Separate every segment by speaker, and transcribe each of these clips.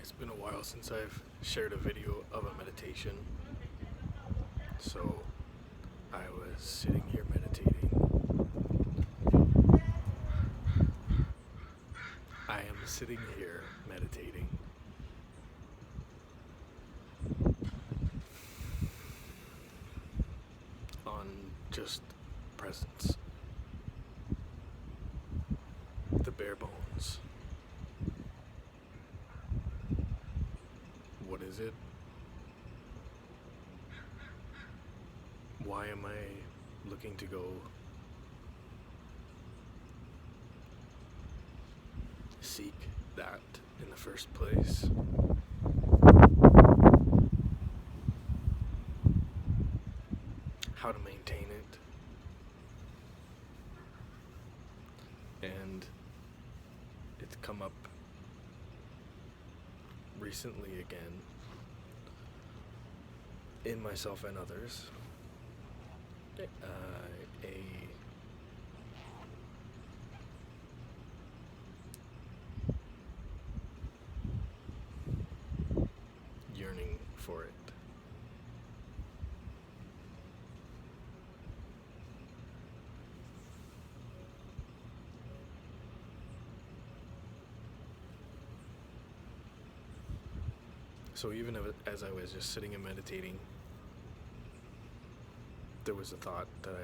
Speaker 1: It's been a while since I've shared a video of a meditation, so I was sitting here meditating. I am sitting here meditating. On just presence. The bare bones. What is it? Why am I looking to go seek that in the first place? How to maintain it? And it's come up recently again in myself and others. A yearning for it. So even as I was just sitting and meditating, there was a thought that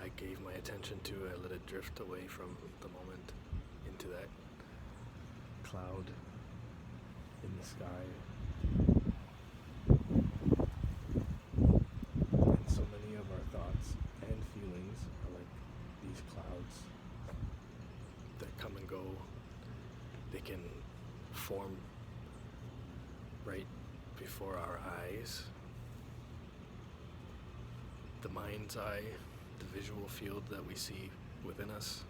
Speaker 1: I gave my attention to. I let it drift away from the moment into that cloud in the sky. And so many of our thoughts and feelings are like these clouds that come and go. They can form right before our eyes. The mind's eye, the visual field that we see within us.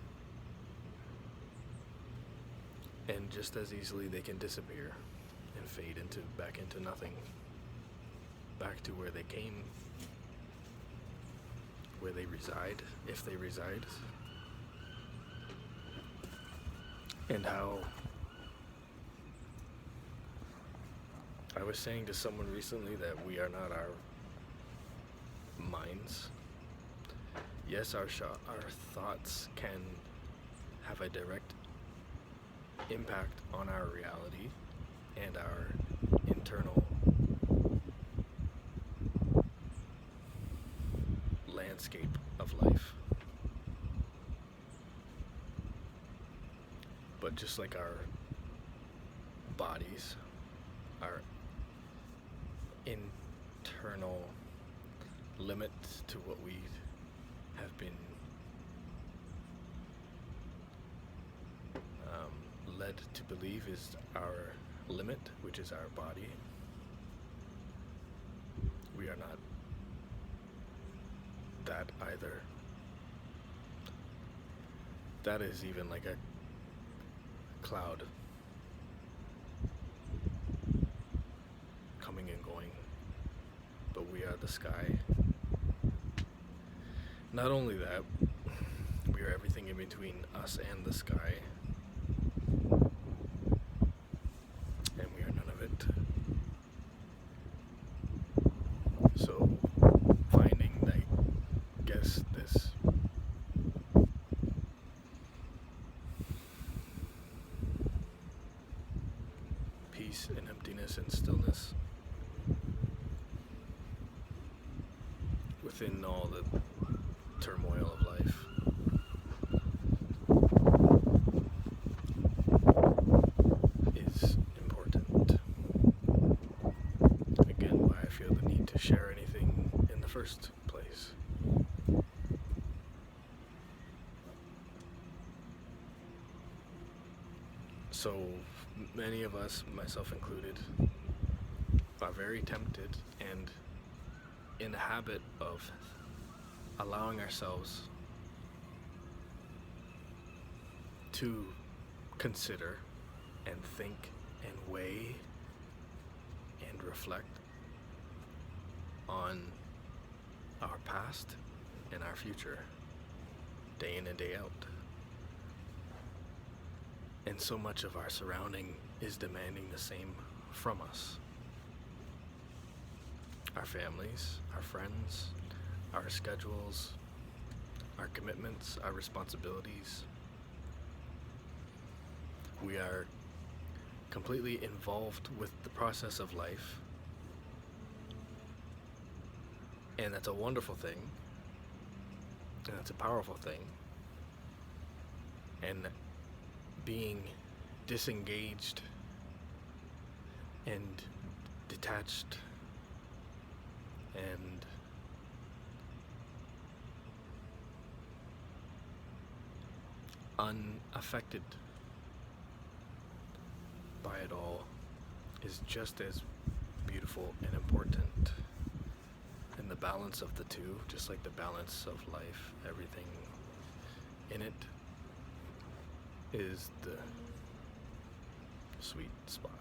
Speaker 1: And just as easily they can disappear and fade back into nothing. Back to where they came, where they reside, if they reside. And how I was saying to someone recently that we are not our minds. Yes, our thoughts can have a direct impact on our reality and our internal landscape of life. But just like our bodies, our internal limit to what we have been led to believe is our limit, which is our body. We are not that either. That is even like a cloud coming and going, but we are the sky. Not only that, we are everything in between us and the sky, and we are none of it. So finding, I guess, this peace and emptiness and stillness within all the turmoil of life. Is important. Again, why I feel the need to share anything in the first place. So many of us, myself included, are very tempted and in the habit of allowing ourselves to consider and think and weigh and reflect on our past and our future, day in and day out. And so much of our surrounding is demanding the same from us. Our families, our friends, our schedules, our commitments, our responsibilities. We are completely involved with the process of life. And that's a wonderful thing. And that's a powerful thing. And being disengaged and detached and unaffected by it all is just as beautiful and important. And the balance of the two, just like the balance of life, everything in it is the sweet spot.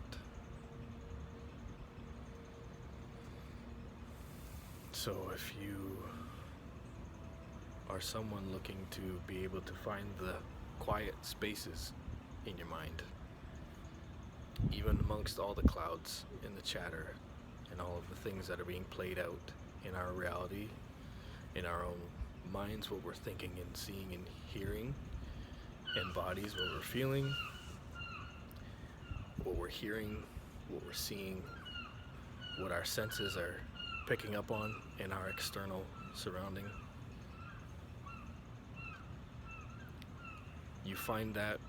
Speaker 1: So if you are someone looking to be able to find the quiet spaces in your mind, even amongst all the clouds and the chatter and all of the things that are being played out in our reality, in our own minds, what we're thinking and seeing and hearing, and bodies, what we're feeling, what we're hearing, what we're seeing, what our senses are picking up on in our external surrounding. You find that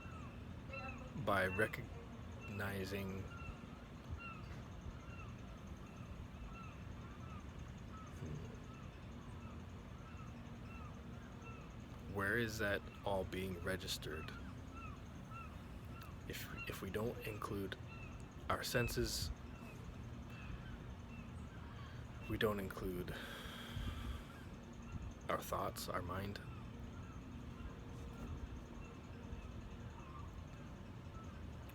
Speaker 1: by recognizing where is that all being registered. If we don't include our senses, we don't include our thoughts, our mind,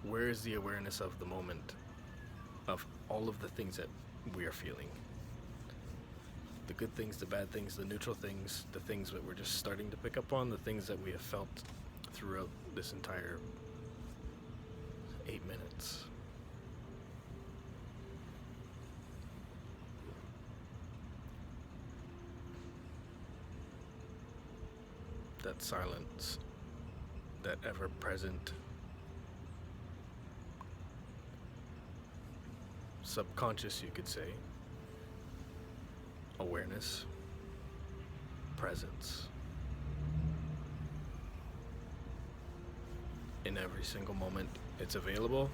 Speaker 1: where is the awareness of the moment, of all of the things that we are feeling? The good things, the bad things, the neutral things, the things that we're just starting to pick up on, the things that we have felt throughout this entire 8 minutes. That silence, that ever-present subconscious, you could say, awareness, presence in every single moment it's available,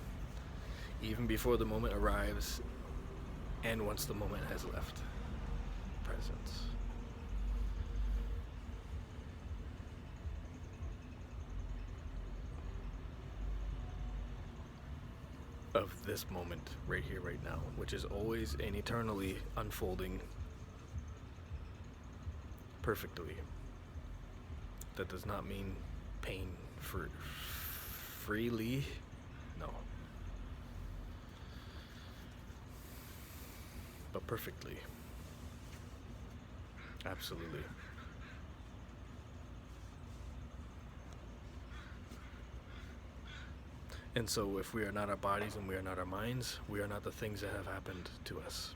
Speaker 1: even before the moment arrives and once the moment has left. Presence. Of this moment right here, right now, which is always and eternally unfolding perfectly. That does not mean pain freely. No. But perfectly. Absolutely. And so if we are not our bodies and we are not our minds, we are not the things that have happened to us.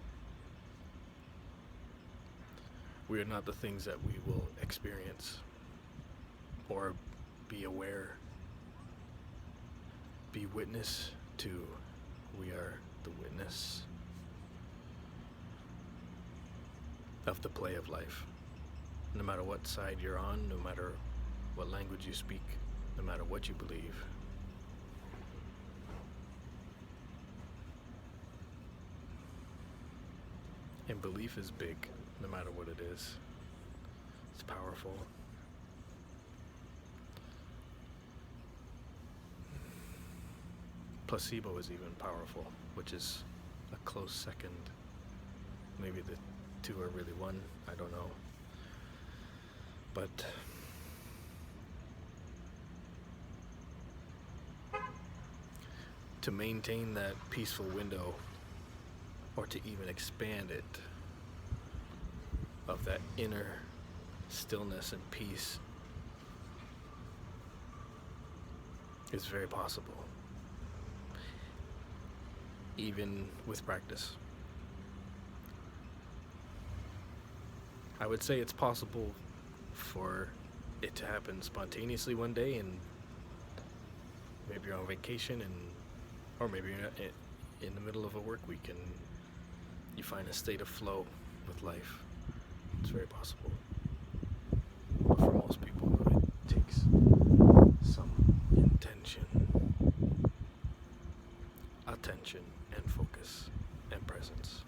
Speaker 1: We are not the things that we will experience or be aware, be witness to. We are the witness of the play of life. No matter what side you're on, no matter what language you speak, no matter what you believe. And belief is big, no matter what it is. It's powerful. Placebo is even powerful, which is a close second. Maybe the two are really one, I don't know. But to maintain that peaceful window, or to even expand it, of that inner stillness and peace, It's very possible, even with practice. I would say it's possible for it to happen spontaneously one day, and maybe you're on vacation, or maybe you're in the middle of a work week and you find a state of flow with life. It's very possible. But for most people, it takes some intention, attention, and focus, and presence.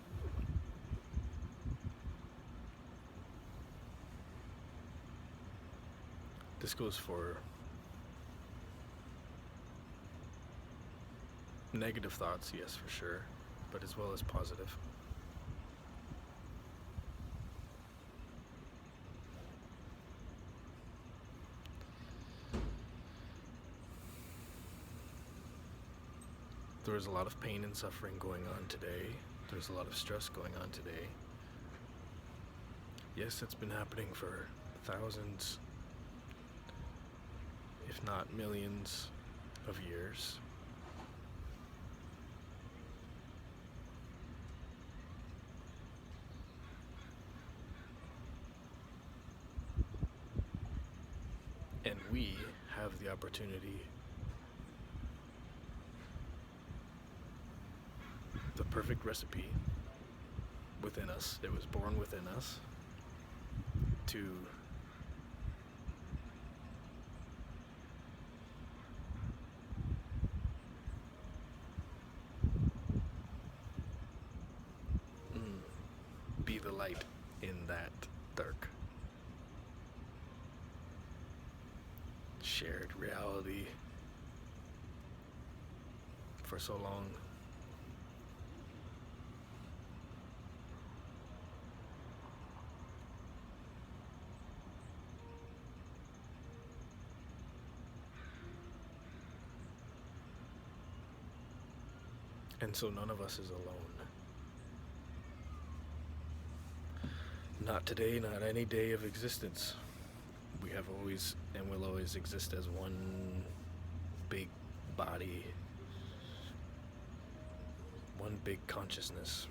Speaker 1: This goes for negative thoughts, yes, for sure, but as well as positive. There's a lot of pain and suffering going on today. There's a lot of stress going on today. Yes, it's been happening for thousands, if not millions, of years. And we have the opportunity, the perfect recipe within us. It was born within us to be the light in that dark shared reality for so long. And so none of us is alone. Not today, not any day of existence. We have always and will always exist as one big body, one big consciousness.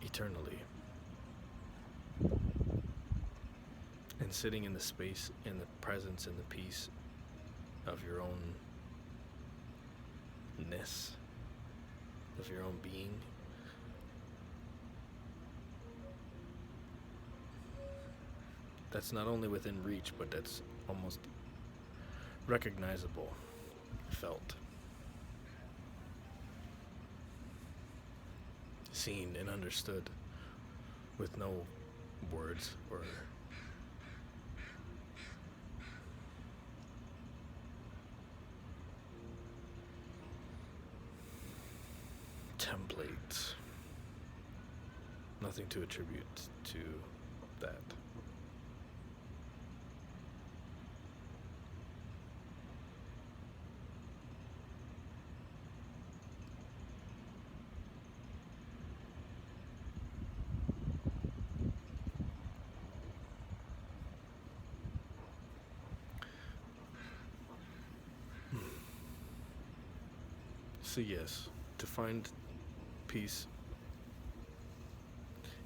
Speaker 1: Eternally. And sitting in the space, in the presence, in the peace of your own ness, of your own being, that's not only within reach, but that's almost recognizable, felt, seen, and understood with no words or templates. Nothing to attribute to that. So yes, to find peace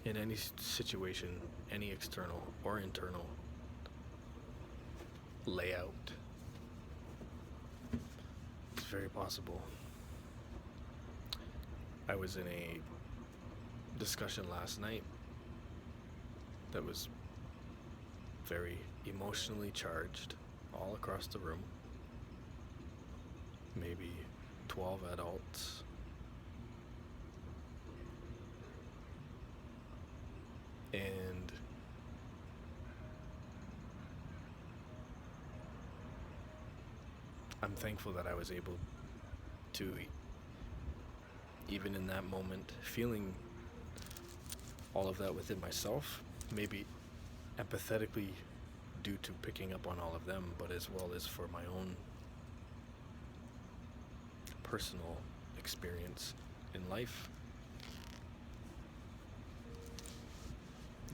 Speaker 1: in any situation, any external or internal layout, it's very possible. I was in a discussion last night that was very emotionally charged all across the room. Maybe 12 adults. And I'm thankful that I was able to, even in that moment, feeling all of that within myself, maybe empathetically due to picking up on all of them, but as well as for my own personal experience in life,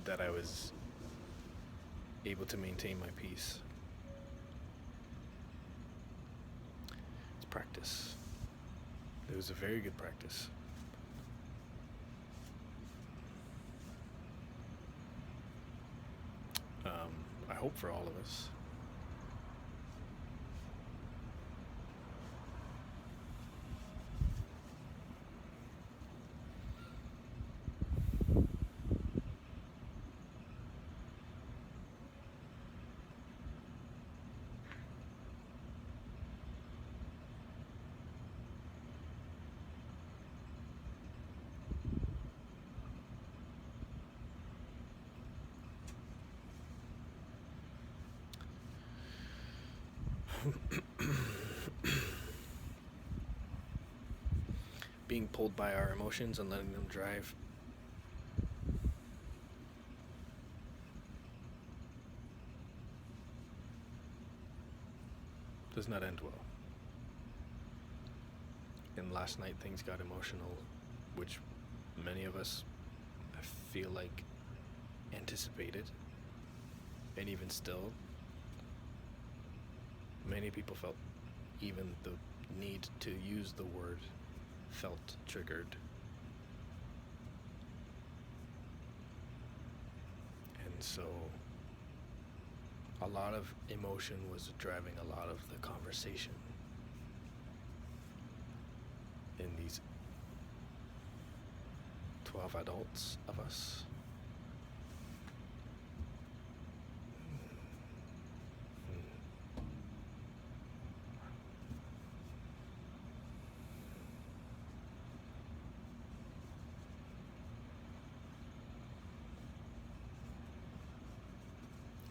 Speaker 1: that I was able to maintain my peace. It's practice. It was a very good practice. I hope for all of us. Being pulled by our emotions and letting them drive. Does not end well. And last night things got emotional, which many of us, I feel like, anticipated. And even still, many people felt even the need to use the word felt triggered. And so a lot of emotion was driving a lot of the conversation in these 12 adults of us.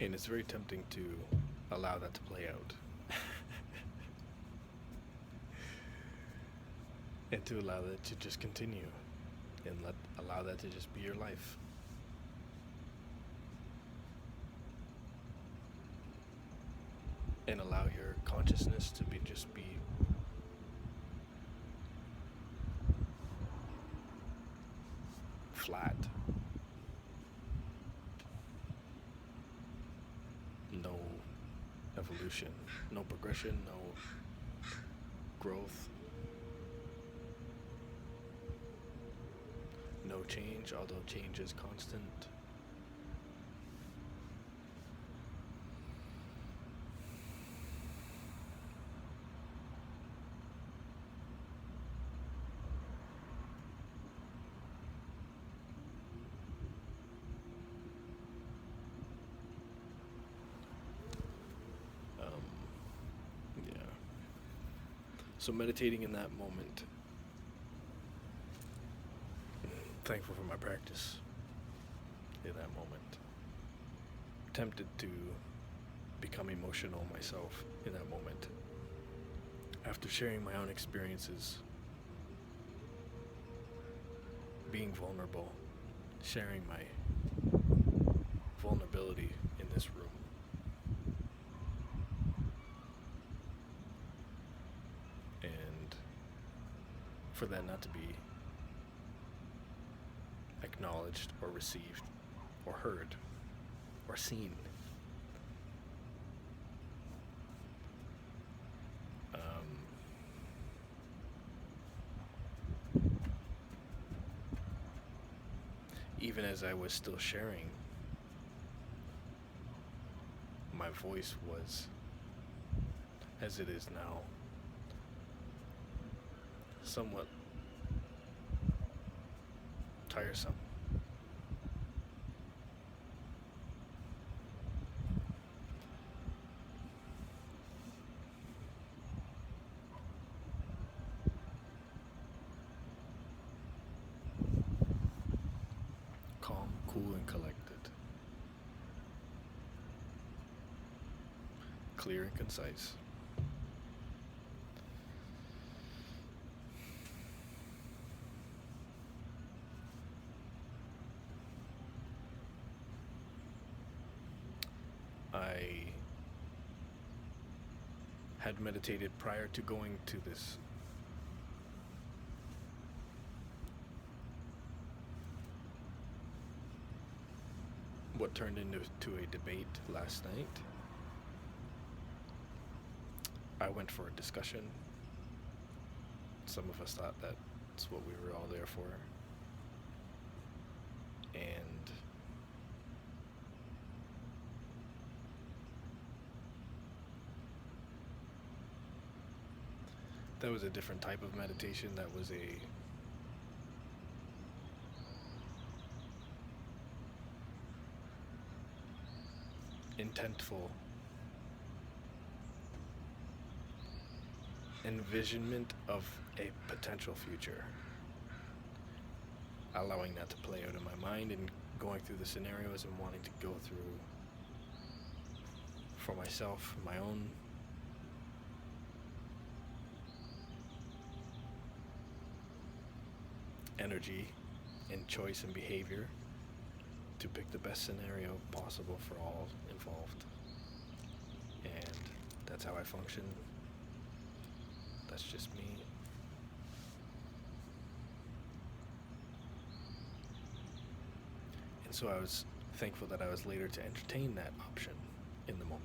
Speaker 1: And it's very tempting to allow that to play out. And to allow that to just continue. And allow that to just be your life. And allow your consciousness to be flat. No evolution, no progression, no growth, no change, although change is constant. So meditating in that moment, thankful for my practice in that moment. Tempted to become emotional myself in that moment. After sharing my own experiences, being vulnerable, sharing my vulnerability in this room. For that not to be acknowledged or received or heard or seen. Even as I was still sharing, my voice was, as it is now, somewhat tiresome. Calm, cool, and collected. Clear and concise. I had meditated prior to going to this. What what turned into a debate last night. I went for a discussion. Some of us thought that's what we were all there for. And that was a different type of meditation. That was a intentful envisionment of a potential future, allowing that to play out in my mind and going through the scenarios and wanting to go through for myself my own energy and choice and behavior to pick the best scenario possible for all involved. And that's how I function. That's just me. And so I was thankful that I was later to entertain that option in the moment.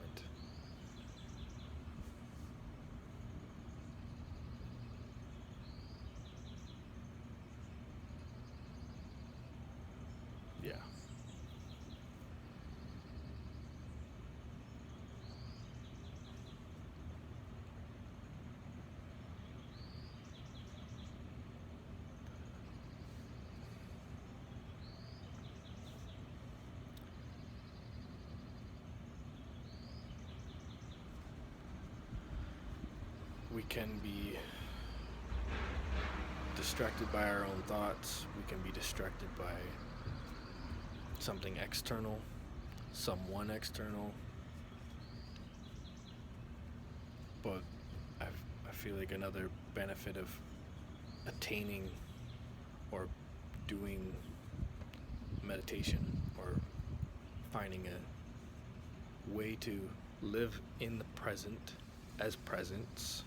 Speaker 1: Yeah. We can be distracted by our own thoughts. We can be distracted by something external, someone external. But I feel like another benefit of attaining or doing meditation or finding a way to live in the present as presence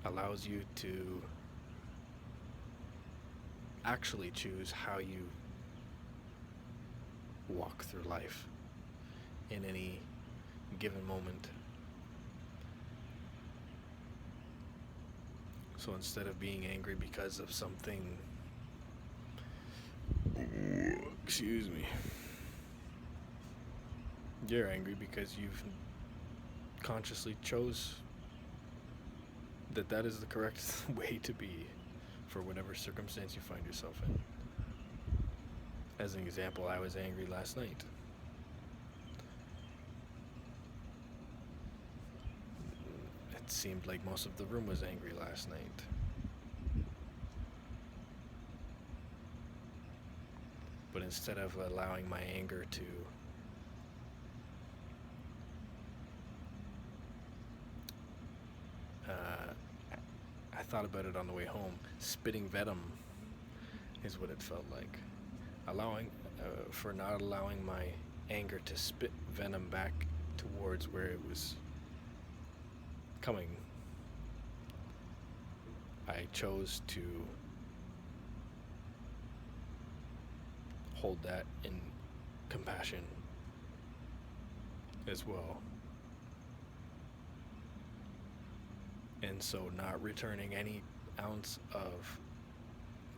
Speaker 1: allows you to actually choose how you walk through life in any given moment. So instead of being angry because of something, excuse me, you're angry because you've consciously chose that is the correct way to be for whatever circumstance you find yourself in. As an example, I was angry last night. It seemed like most of the room was angry last night. But instead of allowing my anger to I thought about it on the way home. Spitting venom is what it felt like. For not allowing my anger to spit venom back towards where it was coming. I chose to hold that in compassion as well. And so not returning any ounce of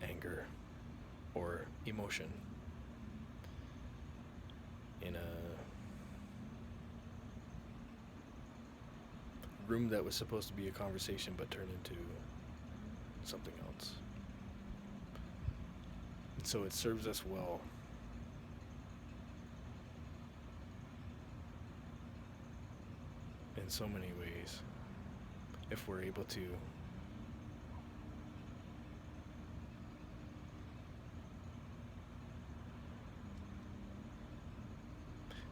Speaker 1: anger or emotion in a room that was supposed to be a conversation but turned into something else. And so it serves us well. In so many ways. If we're able to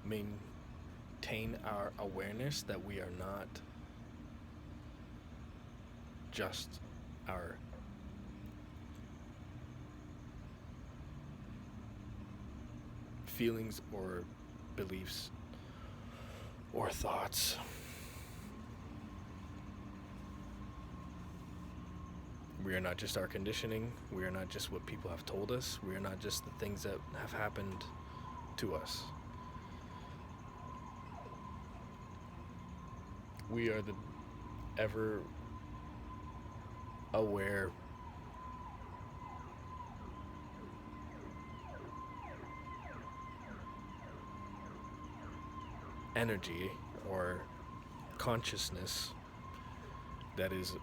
Speaker 1: maintain our awareness that we are not just our feelings or beliefs or thoughts. We are not just our conditioning. We are not just what people have told us. We are not just the things that have happened to us. We are the ever aware energy or consciousness that is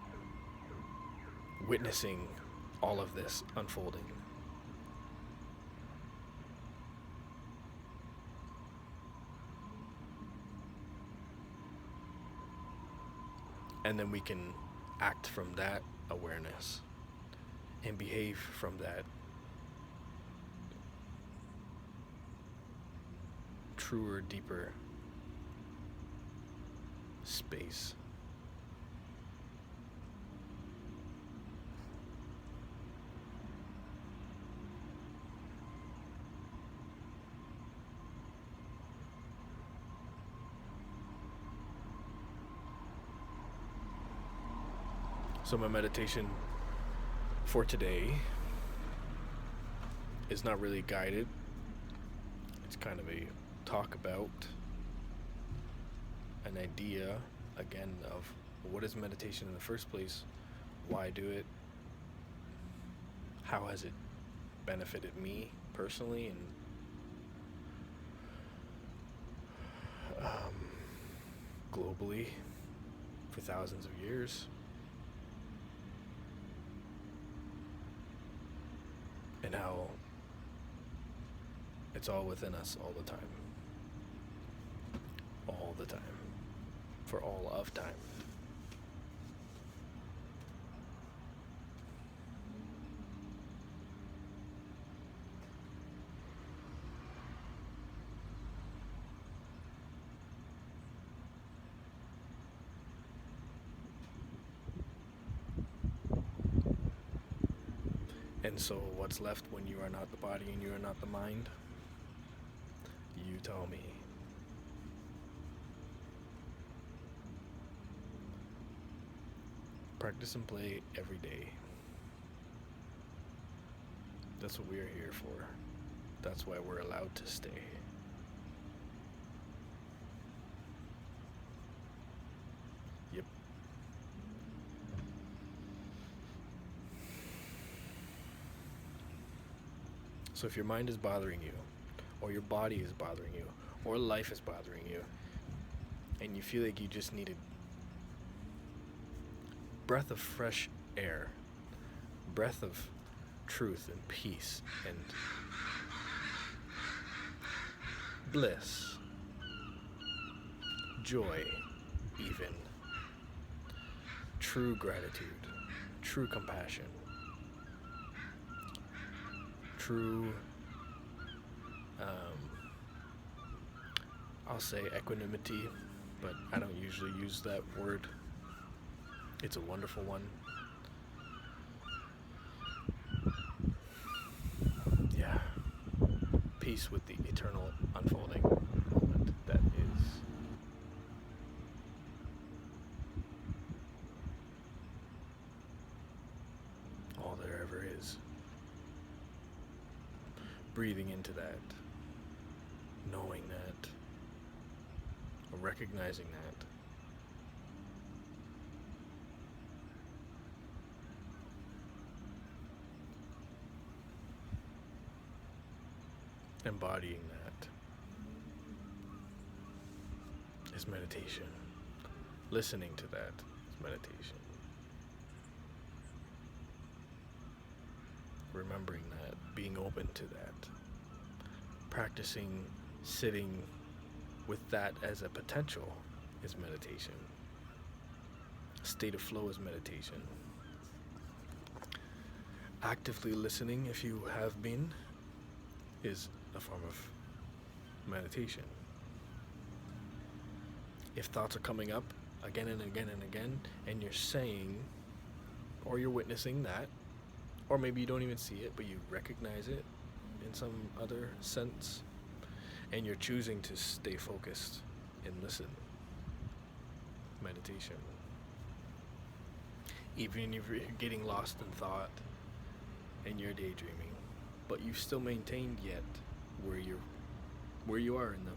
Speaker 1: witnessing all of this unfolding. And then we can act from that awareness and behave from that truer, deeper space. So my meditation for today is not really guided. It's kind of a talk about an idea, again, of what is meditation in the first place, why do it, how has it benefited me personally, and globally for thousands of years. And how it's all within us all the time. All the time. For all of time. And so what's left when you are not the body and you are not the mind? You tell me. Practice and play every day. That's what we are here for. That's why we're allowed to stay. Yep. So if your mind is bothering you, or your body is bothering you, or life is bothering you, and you feel like you just need a breath of fresh air, breath of truth and peace and bliss, joy, even true gratitude, true compassion, true, I'll say equanimity, but I don't usually use that word. It's a wonderful one. Yeah. Peace with the eternal unfolding moment that is. All there ever is. Breathing into that. Knowing that. Or recognizing that. Embodying that is meditation. Listening to that is meditation. Remembering that, being open to that, practicing sitting with that as a potential is meditation. State of flow is meditation. Actively listening, if you have been, is a form of meditation. If thoughts are coming up again and again and again, and you're saying, or you're witnessing that, or maybe you don't even see it, but you recognize it in some other sense, and you're choosing to stay focused and listen. Meditation. even if you're getting lost in thought and you're daydreaming, but you've still maintained yet where you are in the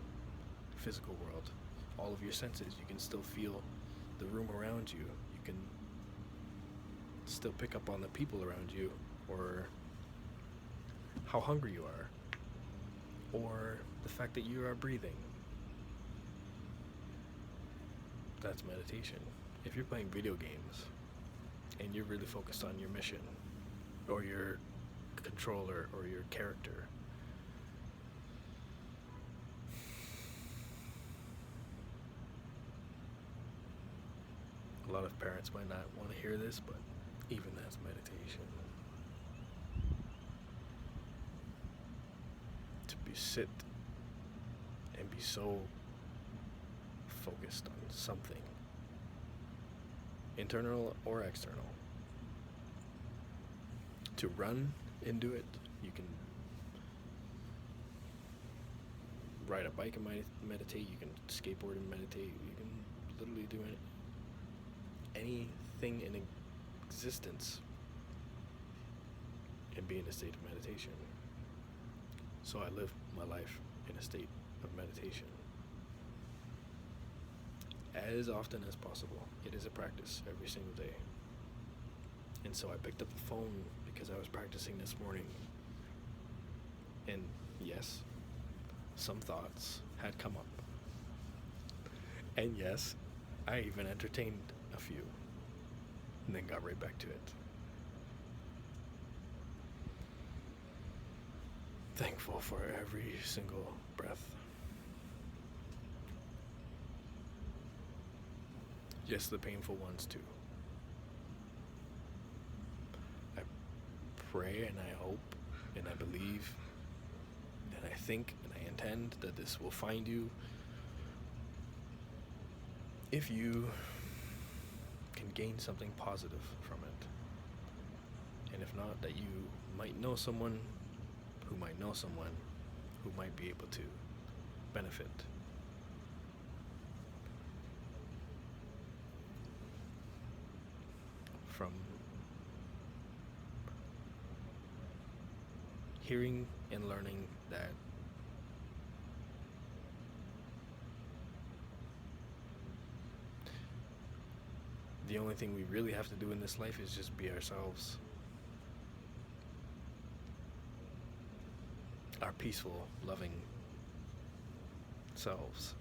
Speaker 1: physical world. All of your senses, you can still feel the room around you. You can still pick up on the people around you, or how hungry you are, or the fact that you are breathing. That's meditation. If you're playing video games and you're really focused on your mission or your controller or your character, a lot of parents might not want to hear this, but even that's meditation. To sit and be so focused on something, internal or external. To run and do it, you can ride a bike and meditate, you can skateboard and meditate, you can literally do anything in existence and be in a state of meditation. So I live my life in a state of meditation as often as possible. It is a practice every single day. And so I picked up the phone because I was practicing this morning. And yes, some thoughts had come up. And yes, I even entertained a few and then got right back to it. Thankful for every single breath. Yes, the painful ones too. I pray and I hope and I believe and I think and I intend that this will find you if you can gain something positive from it. And if not, that you might know someone who might know someone who might be able to benefit from hearing and learning that the only thing we really have to do in this life is just be ourselves. Our peaceful, loving selves.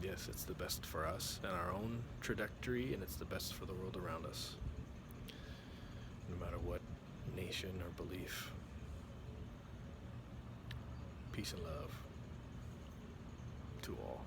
Speaker 1: Yes, it's the best for us and our own trajectory, and it's the best for the world around us. No matter what nation or belief. Peace and love to all.